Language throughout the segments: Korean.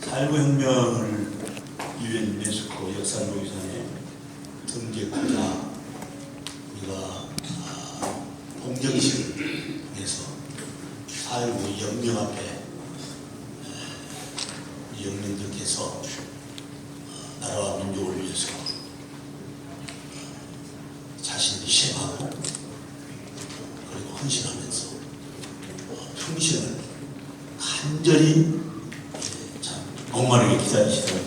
4.19혁명을 유엔 유네스코 역사무유산에 등재하자 우리가 공정식을 위해서 4.19 혁명 앞에 우리 영령들께서 나라와 민족을 위해서 자신이 희생하고 그리고 헌신하면서 평신을 간절히 참 목마르게 기다리시던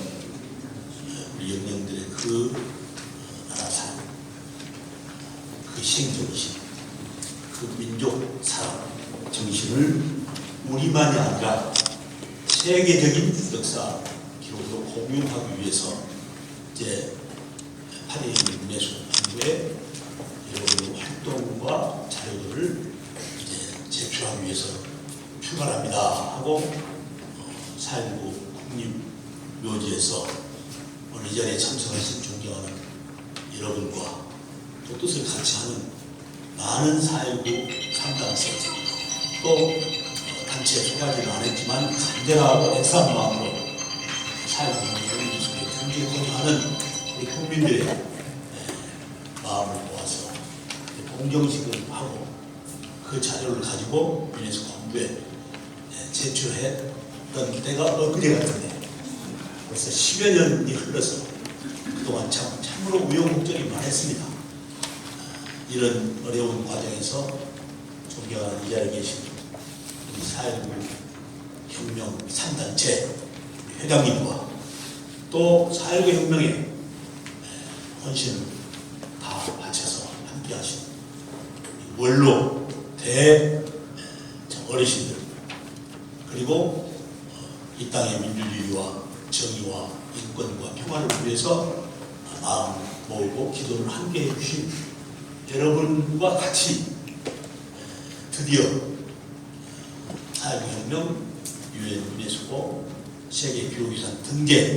우리 영령들의 그 나라 사랑, 그 희생정신, 그 민족 사랑 정신을 우리만이 아니라 세계적인 역사 기록으로 공유하기 위해서 이제 8.21 유네스코 본부에 여러분의 활동과 자료들을 이제 제출하기 위해서 출발합니다 하고 4.19 국립묘지에서 오늘 이 자리에 참석하신 존경하는 여러분과 또 뜻을 같이 하는 많은 4.19 상당세 또 단체에 소개하지는 않았지만 간절하고 애틋한 마음으로 4.19 유네스코에 등재하고자 하는 우리 국민들의 마음을 모아서 공정식을 하고 그 자료를 가지고 유네스코 본부에 제출했던 때가 엊그제 같은데 벌써 10여 년이 흘러서 그동안 참으로 우여곡절이 많았습니다. 이런 어려운 과정에서 존경하는 이 자리에 계신 우리 4.19 혁명 3단체 회장님과 또 4.19 혁명에 헌신을 다 바쳐서 함께 하신 원로 대 어르신들 그리고 이 땅의 민주주의와 정의와 인권과 평화를 위해서 마음 모으고 기도를 함께 해주신 여러분과 같이 드디어 4.19 혁명 유엔 유네스코 세계 기록유산 등재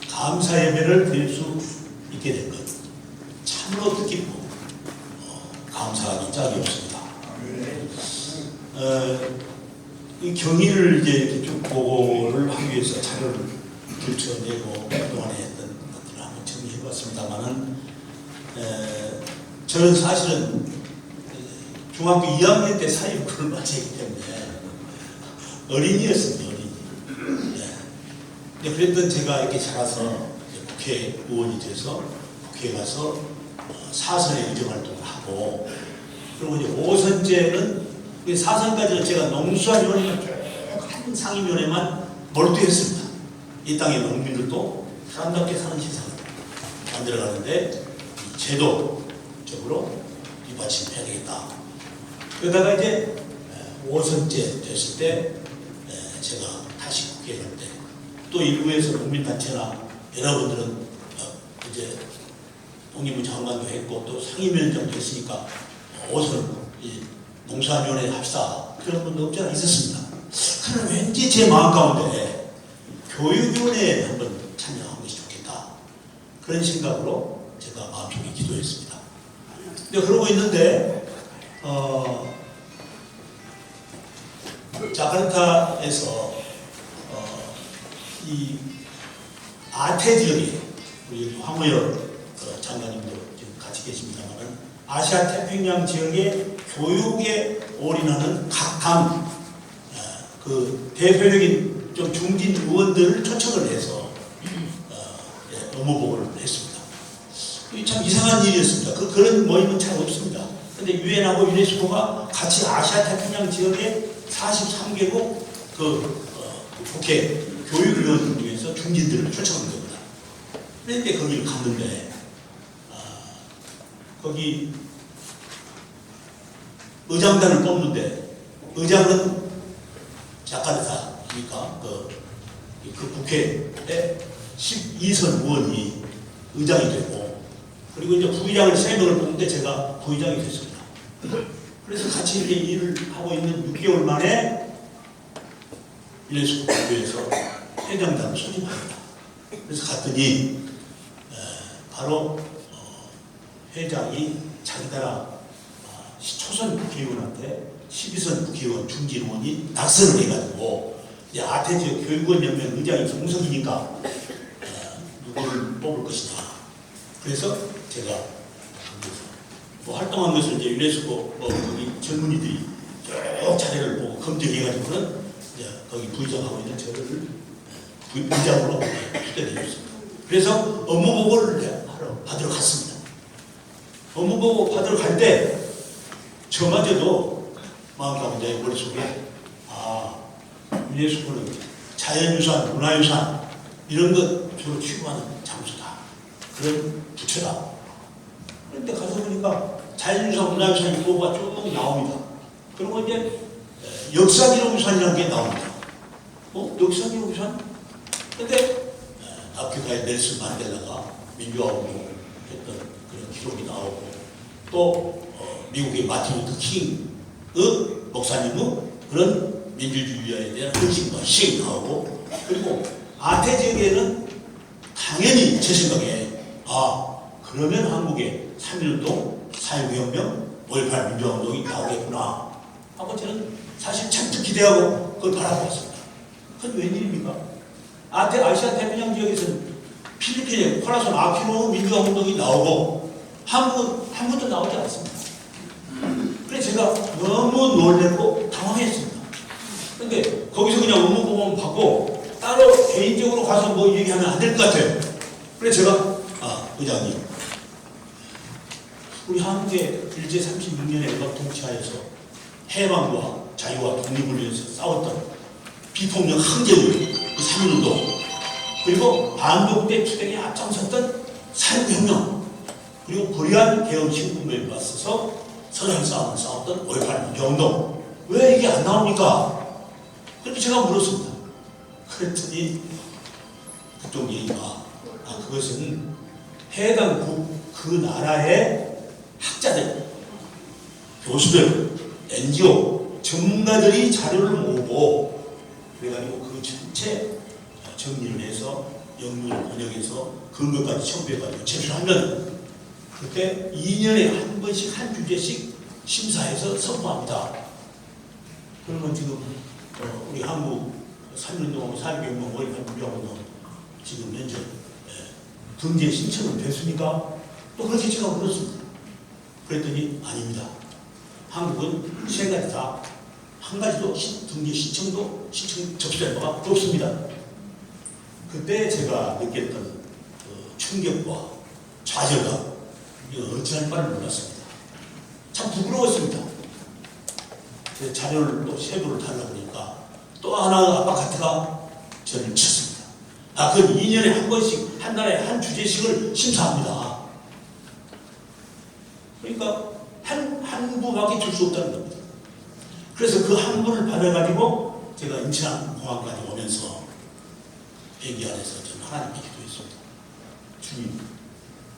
감사 예배를 드릴 수 있게 된 것 참으로 뜻깊고 감사하기 짝이 없습니다. 이 경위를 이제 이렇게 쭉 보고를 하기 위해서 자료를 들춰내고 그동안에 했던 것들을 한번 정리해봤습니다만은 저는 사실은 중학교 2학년 때 4.19를 마쳤기 때문에 어린이였습니다. 어린이. 네. 그랬던 제가 이렇게 자라서 국회의원이 돼서 국회에 가서 사선의 의정활동을 하고 그리고 이제 5선째는 4선까지는 제가 농수산위원회만 쭉 한 상임위원회만 몰두했습니다. 이 땅의 농민들도 사람답게 사는 세상을 만들어가는데 제도적으로 뒷받침해야 되겠다. 그러다가 이제 5선째 됐을 때 제가 다시 국회에 갈 때 또 일부에서 농민단체나 여러분들은 이제 농림부 장관도 했고 또 상임위원장도 했으니까 5선 농수산위원회 합시다. 그런 분도 없지 않아 있었습니다. 그러나 왠지 제 마음 가운데 교육위원회에 한번 참여하는 것이 좋겠다. 그런 생각으로 제가 마음속에 기도했습니다. 근데 그러고 있는데 자카르타에서 이 아태 지역에 우리 황우여 장관님도 지금 같이 계십니다만은 아시아 태평양 지역의 교육에 올인하는 각당 그 대표적인 좀 중진 의원들을 초청을 해서 업무보고를 했습니다. 참 이상한 일이었습니다. 그런 모임은 잘 없습니다. 그런데 유엔하고 유네스코가 같이 아시아 태평양 지역의 43개국 국회 교육위원 중에서 중진들을 초청한 겁니다. 그런데 거기를 갔는데 거기 의장단을 뽑는데 의장은 자카르타니까 그 국회에 12선 의원이 의장이 되고 그리고 이제 부의장을 3명을 뽑는데 제가 부의장이 됐습니다. 그래서 같이 이렇게 일을 하고 있는 6개월 만에 유네스코 본부에서 회장단을 소집합니다. 그래서 갔더니 바로 회장이 자기 나라 초선 국회의원한테 12선 국회의원 중진 의원이 낙선을 해가지고 이제 아태지역 교육원 연맹 의장이 정석이니까 누구를 뽑을 것이다. 그래서 제가 뭐 활동한 것을 이제 유네스코 거기 전문의들이 쭉 자료를 보고 검증해가지고는 이제 거기 부의장하고 있는 저를 부의장으로 투대해 줬습니다. 그래서 업무 보고를 받으러 갔습니다. 업무 보고 받으러 갈 때 저마저도 마음 가운데 머릿속에 유네스코는 자연유산, 문화유산 이런 것 주로 취급하는 장소다. 그런 부처다. 그런데 가서 보니까 자연유산, 문화유산 이거가 쭉 나옵니다. 그리고 이제 역사기록유산이라는 게 나옵니다. 역사기록유산? 근데 아프리카의 넬슨 만델라가 민주화운동 했던 그런 기록이 나오고 또 미국의 마틴 루터 킹의 목사님의 그런 민주주의에 대한 헌신과 희생이 나오고 그리고 아태 지역에는 당연히 제 생각에 그러면 한국에 3.1운동, 4.19혁명, 5.18 민주화운동이 나오겠구나 하고 저는 사실 참뜻 기대하고 그걸 바라보았습니다. 그건 웬일입니까? 아시아 태평양 지역에서는 필리핀의 코라손 아퀴노 민주화운동이 나오고 한국은 한 번도 나오지 않습니다. 그래서 제가 너무 놀랬고 당황했습니다. 근데 거기서 그냥 업무 보고만 받고 따로 개인적으로 가서 뭐 얘기하면 안 될 것 같아요. 그래서 제가 의장님 우리 한국의 일제 36년의 일각 통치하에서 해방과 자유와 독립을 위해서 싸웠던 비폭력 항쟁의 그 3.1운동 그리고 반독대 투쟁에 앞장섰던 4.19혁명 그리고 거리한 개헌신분부에 맞서서 선행 싸움을 싸웠던 5.18 민주화운동 왜 이게 안 나옵니까? 그렇게 제가 물었습니다. 그랬더니 그쪽 얘기가 그것은 해당 그 나라의 학자들, 교수들, NGO, 전문가들이 자료를 모으고 그래가지고 그 전체 정리를 해서 영문을 번역해서 근거까지 첨부해가지고 제출하면 그때 2년에 한 번씩 한 주제씩 심사해서 선포합니다. 그러면 지금 우리 한국 3.1운동, 4.19혁명, 5.18 민주화운동 지금 현재 등재 신청은 됐습니까? 또 그렇게 제가 물었습니다. 그랬더니 아닙니다. 한국은 세 가지 다 한 가지도 등재 신청 접수된 바가 없습니다. 그때 제가 느꼈던 그 충격과 좌절감 이거 어찌할 바를 몰랐습니다. 참 부끄러웠습니다. 자료를 또 세부를 달라고 하니까 또 하나 아빠카트가 저를 쳤습니다. 그건 2년에 한 번씩 한 달에 한 주제씩을 심사합니다. 그러니까 한 부밖에 줄 수 없다는 겁니다. 그래서 그 한 부를 받아가지고 제가 인천공항까지 오면서 비행기 안에서 저는 하나님께 기도했습니다. 주님,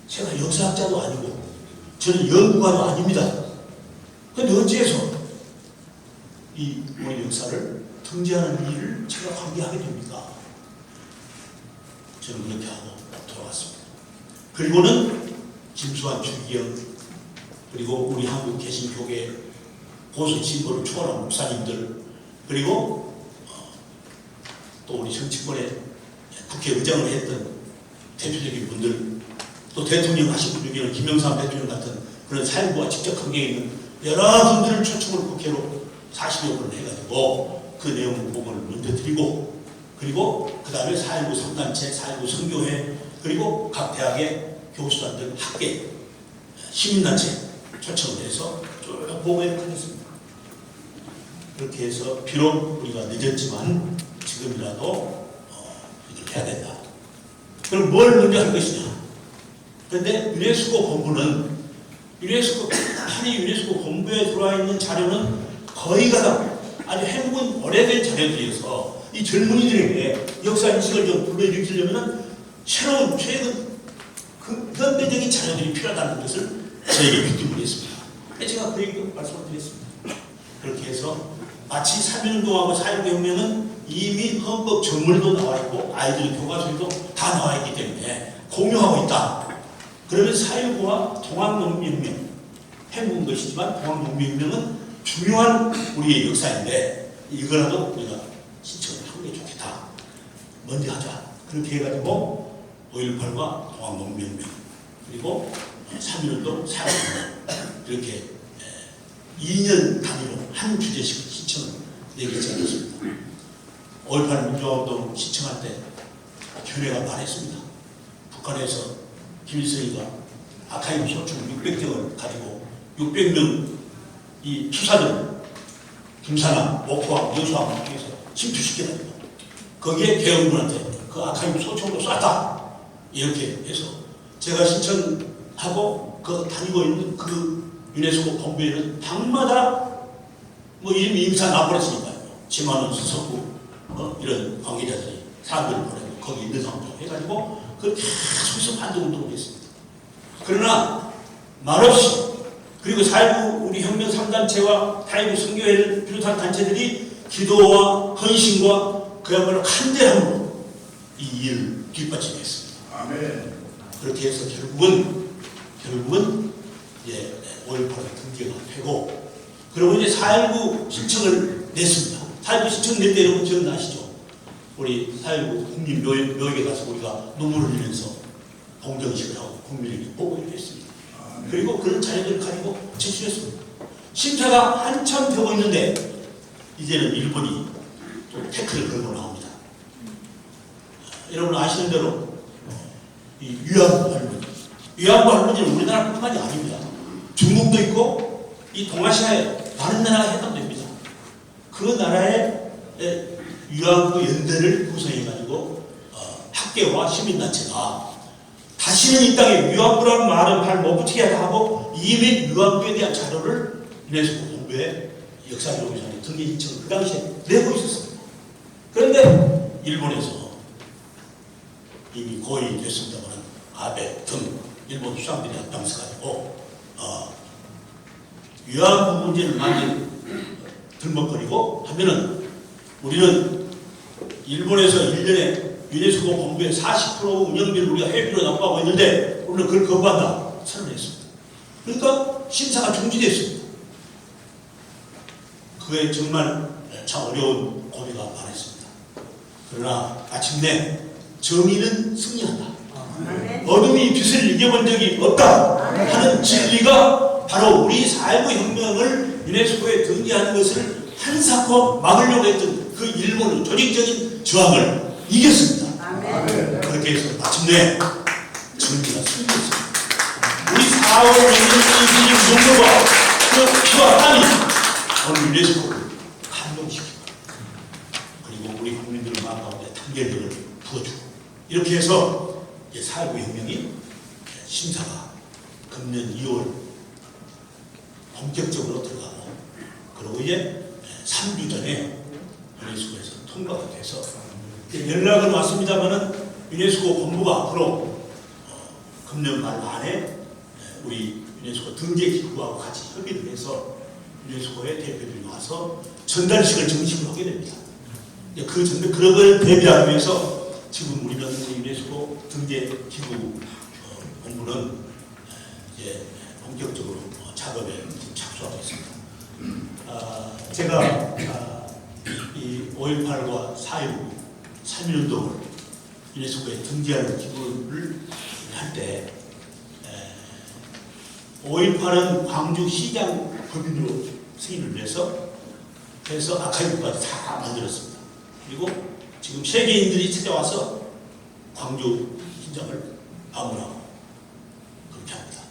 제가 역사학자도 아니고 저는 연구가도 아닙니다. 그런데 어찌해서 이 우리 역사를 등재하는 일을 제가 관계하게 됩니까? 저는 그렇게 하고 돌아왔습니다. 그리고는 김수환 주기영 그리고 우리 한국 개신교계 고수 진보를 초월한 목사님들 그리고 또 우리 정치권의 국회의장을 했던 대표적인 분들 또 대통령 하신 분 중에는 김영삼 대통령 같은 그런 사회부와 직접 관계에 있는 여러 분들을 초청을 국회로 40여 번을 해가지고 그 내용 보고를 먼저 드리고 그리고 그 다음에 4.19 3단체, 4.19 선교회 그리고 각 대학의 교수단들, 학계, 시민단체 초청을 해서 쭉 보고를 하겠습니다. 그렇게 해서 비록 우리가 늦었지만 지금이라도 이렇게 해야 된다. 그럼 뭘 먼저 할 것이냐? 그런데 유네스코 본부는 유네스코 본부에 들어와 있는 자료는 거의 가장 아주 행복은 오래된 자료들이어서 이 젊은이들에게 역사인식을 좀 불러일으키려면 새로운 최근 현대적인 자료들이 필요하다는 것을 저에게 귀띔을 했습니다. 제가 그 얘기도 말씀을 드렸습니다. 그렇게 해서 마치 3.1운동하고 4.19혁명은 이미 헌법 전문에도 나와 있고 아이들 교과서에도 다 나와 있기 때문에 공유하고 있다. 그러면 4.19와 동학농민혁명 해묵은 것이지만 동학농민혁명은 중요한 우리의 역사인데 이거라도 우리가 신청을 하고 먼저 하자. 그렇게 해가지고 5.18과 동학농민혁명 그리고 3.1운동, 4.1운동 이렇게 2년 단위로 한 주제씩 신청을 내기지 않았습니다. 5.18 민주화운동 신청할 때 견해가 말했습니다. 북한에서 김일성이가 아카이브 소총 600경을 가지고 600명 이 투사들 김사남, 목포항, 여수항 중에서 침투시켜가지고 거기에 대원군한테 그 아카이브 소총으로 쐈다. 이렇게 해서 제가 신청하고 그 다니고 있는 그 유네스코 본부에는 당마다 뭐 이미 임사 나버렸으니까요. 10만 원 쓰고 이런 관계자들이 사람들을 보내고 거기 있는 상황으로 해가지고 그 계속해서 반대운동을 했습니다. 그러나 말없이 그리고 4.19 우리 혁명 3단체와 타이브 선교회를 비롯한 단체들이 기도와 헌신과 그야말로 간절함으로 이 일을 뒷받침했습니다. 아멘. 그렇게 해서 결국은 이제 5.18의 등재가 되고 그리고 이제 4.19 신청을 냈습니다. 4.19 신청 낼 때 여러분 기억나시죠? 우리 4.19 국민묘역에 가서 우리가 눈물을 흘리면서 공정식을 하고 국민에게 보고를 했습니다. 그리고 그런 자료들을 가지고 제출했습니다. 심사가 한참 되고 있는데 이제는 일본이 또 태클을 걸고 나옵니다. 여러분 아시는 대로 이 위안부 할머니는 우리나라뿐만이 아닙니다. 중국도 있고 이 동아시아에 많은 나라가 해당됩니다. 그 나라의 위안부 연대를 구성해가지고 학계와 시민단체가 다시는 이 땅에 위안부라는 말은 발 못 붙이게 하다 하고 이미 위안부에 대한 자료를 유네스코 본부에 역사기록유산에 등재 신청을 그 당시에 내고 있었습니다. 그런데 일본에서 이미 거의 됐습니다만 아베 등 일본 수상들이 앞장서가지고 위안부 문제를 많이 들먹거리고 하면은 우리는 일본에서 1년에 유네스코 본부에 40% 운영비를 우리가 해외비로 납부하고 있는데 우리는 그걸 거부한다 선언했습니다. 그러니까 심사가 중지됐습니다. 그게 정말 참 어려운 고비가 많았습니다. 그러나 마침내 정의는 승리한다. 어둠이 빛을 이겨본 적이 없다 하는 진리가 바로 우리 4.19 혁명을 유네스코에 등재하는 것을 한사코 막으려고 했던 그 일본의 조직적인 저항을 이겼습니다. 그렇게 해서 마침내 정의가 승리했습니다. 우리 4월 혁명의 용도가 그 피와 땀이 오늘 유네스코를 감동시키고 그리고 우리 국민들의 마음 가운데 단결력을 부어주고 이렇게 해서 4.19 혁명이 심사가 금년 2월 본격적으로 들어가고 그리고 이제 3주 전에 유네스코에서 통과가 돼서 연락은 왔습니다만은 유네스코 본부가 앞으로 금년 말 안에 우리 유네스코 등재 기구하고 같이 협의를 해서 유네스코의 대표들이 와서 전달식을 정식으로 하게 됩니다. 그런 걸 대비하기 위해서 지금 우리는 유네스코 등재 기구 본부는 이제 본격적으로 작업에 착수하고 있습니다. 제가 이 5.18과 4.19 3.1운동을 유네스코에 등재하는 기구를 할 때 5.18은 광주시장 법인으로 승인을 해서 아카이브까지 다 만들었습니다. 그리고 지금 세계인들이 찾아와서 광주 시장을 방문하고 그렇게 합니다.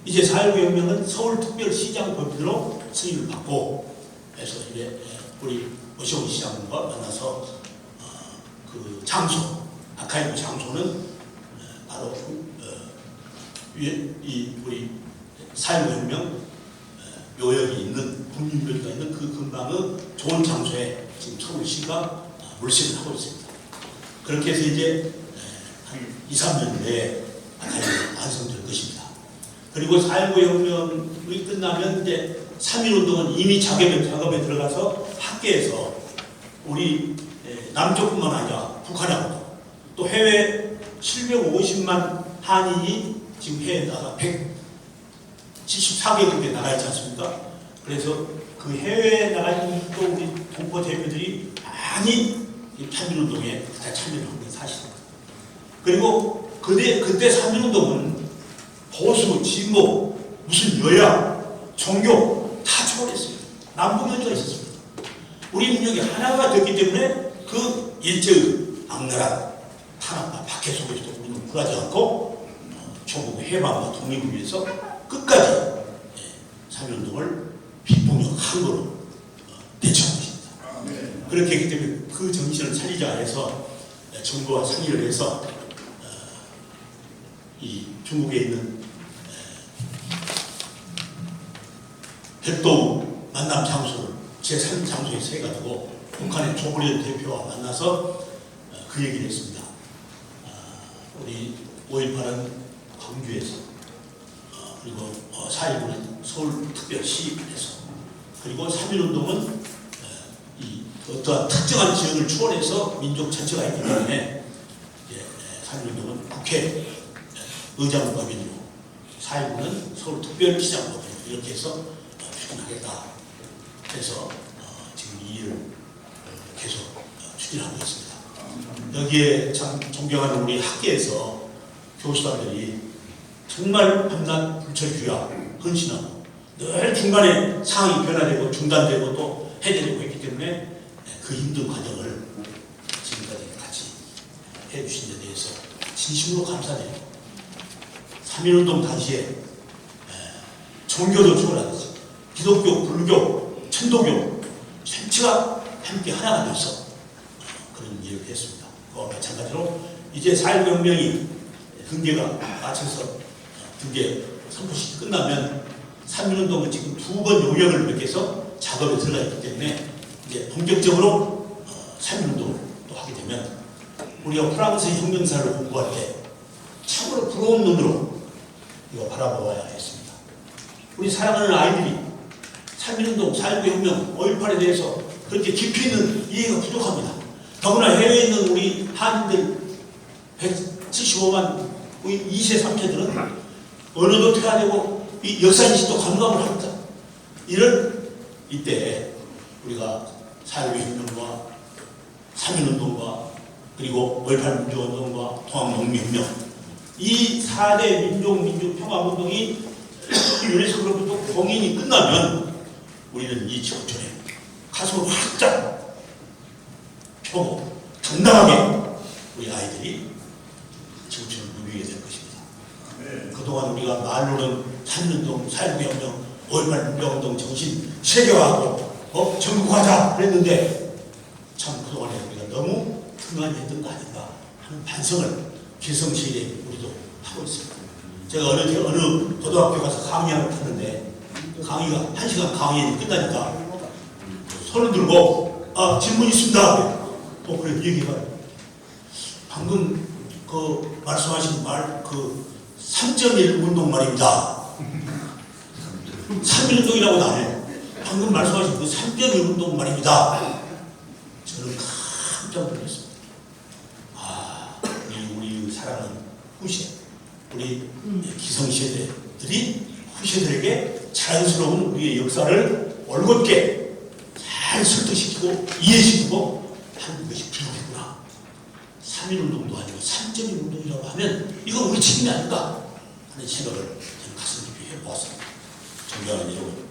이제 4.19 혁명은 서울특별시장 법인으로 승인을 받고 해서 이제 우리 오시온 시장과 만나서 그 장소, 아카이브 장소는 바로 우리 4.19 혁명 묘역이 있는 국민묘지가 있는 그 근방의 좋은 장소에 지금 서울시가 물색을 하고 있습니다. 그렇게 해서 이제 한 2, 3년 내에 아카이브가 완성될 것입니다. 그리고 4.19 혁명이 끝나면 이제 3.1운동은 이미 작업에 들어가서 학계에서 우리 남쪽뿐만 아니라 북한하고도 또 해외 750만 한인이 지금 해외에 나가 174개국에 나가 있지 않습니까? 그래서 그 해외에 나가 있는 또 우리 동포 대표들이 많이 이 3.1운동에 그때 참여를 한 게 사실입니다. 그리고 그때 3.1운동은 보수, 진보, 무슨 여야, 종교 다 초월했어요. 남북연주가 있었습니다. 우리 민족이 하나가 됐기 때문에 그 일제의 악랄한 탄압과 박해 속에서도 우리는 굴하지 않고 조국의 해방과 독립을 위해서 끝까지 3.1운동을 비폭력 항거로 대처한 것입니다. 그렇게 했기 때문에 그 정신을 살리자 해서 정부와 상의를 해서 이 중국에 있는 백도 만남 장소를 제3 장소에 세가지고 북한의 조국의 대표와 만나서 그 얘기를 했습니다. 우리 5.18은 광주에서 그리고 4.19는 서울특별시에서 그리고 3.1운동은 이 어떠한 특정한 지역을 초월해서 민족 전체가 있기 때문에 3.1운동은 국회 의장법인으로 4.19는 서울특별시장법인으로 이렇게 해서 추진하겠다. 그래서 지금 이 일을 계속 추진하고 있습니다. 여기에 참 존경하는 우리 학계에서 교수단들이 정말 밤낮 불철주야 헌신하고 늘 중간에 상황이 변화되고 중단되고 또 해제되고 있기 때문에 그 힘든 과정을 지금까지 같이 해주신 데 대해서 진심으로 감사드립니다. 3.1운동 당시에 종교도 초월하듯이 기독교, 불교, 천도교 전체가 함께 하나가 돼서 그런 일을 했습니다. 그와 마찬가지로 이제 4.19 혁명이 등계가 마쳐서 등계 선포식이 끝나면 3.1운동은 지금 2번 용역을 맺게서 작업에 들어가 있기 때문에 이제 본격적으로 3.1운동을 또 하게 되면 우리가 프랑스 혁명사를 공부할 때 참으로 부러운 눈으로 이거 바라봐야 했습니다. 우리 사랑하는 아이들이 3.1운동, 4.19 혁명, 5.18에 대해서 그렇게 깊이 있는 이해가 부족합니다. 더구나 해외에 있는 우리 한인들 175만 우리 2세, 3세들은 언어도 퇴화되고 이 역사인식도 감감을 합니다. 이런 이때 우리가 4.19 혁명과 3.1운동과 그리고 5.18 민주운동과 통합농민혁명 이 4대 민족평화운동이 유네스코로부터 공인이 끝나면 우리는 이 지구촌에 가슴을 활짝 펴고 당당하게 우리 아이들이 지구촌을 누비게 될 것입니다. 그동안 우리가 말로는 3.1운동, 4.19 혁명, 5.18 민주운동 정신 세계화하고 전국화하자 그랬는데 참 그동안에 우리가 너무 등한히 했던 거 아닌가 하는 반성을 기성시대에 우리도 하고 있습니다. 제가 어느 고등학교 가서 강의를 하는데 강의가 1시간 강의 끝나니까 손을 들고 질문 있습니다. 또 그래 얘기가 방금 그 말씀하신 말 그 3.1 운동 말입니다. 3.1운동이라고도 안 해요. 방금 말씀하신 그 3.1 운동 말입니다. 저는 깜짝 놀랐습니다. 우리 사랑하는 후세, 우리 기성세대들이 후세들에게 자연스러운 우리의 역사를 올곧게 잘 설득시키고 이해시키고 하는 것이 필요했구나. 3.1운동도 아니고 3.1운동이라고 하면 이건 우리 책임이 아닌가 하는 생각을 저는 가슴 깊이 해보았습니다. 존경하는 여러분,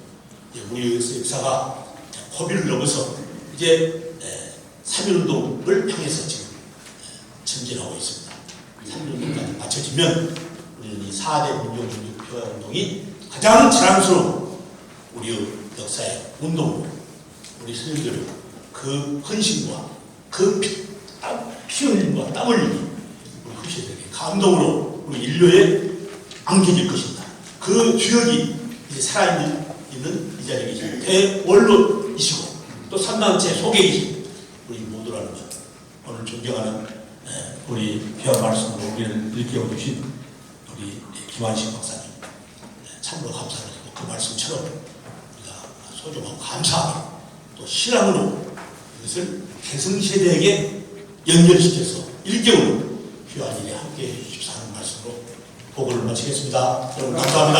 우리 역사가 고비를 넘어서 이제 3.1운동을 향해서 지금 전진하고 있습니다. 3.1운동까지 맞춰지면 우리는 이 4대 민족평화운동이 가장 자랑스러운 우리의 역사의 운동으로 우리 선생님들 그 헌신과 그 피 흘림과 땀 흘림이 우리 후세들에게 감동으로 우리 인류에 안겨질 것입니다. 그 주역이 이제 살아있는 이 자리에 계신 대원로이시고 또 삼단체 속에 계신 우리 모두라는 것, 오늘 존경하는 우리 귀한 말씀으로 우리를 일깨워주신 우리 김한식 박사님 참으로 감사드리고 그 말씀처럼 우리가 소중하고 감사하게 또 신앙으로 이것을 계승세대에게 연결시켜서 일깨우는 귀한 일에 함께해 주십사 하는 말씀으로 보고를 마치겠습니다. 여러분 감사합니다.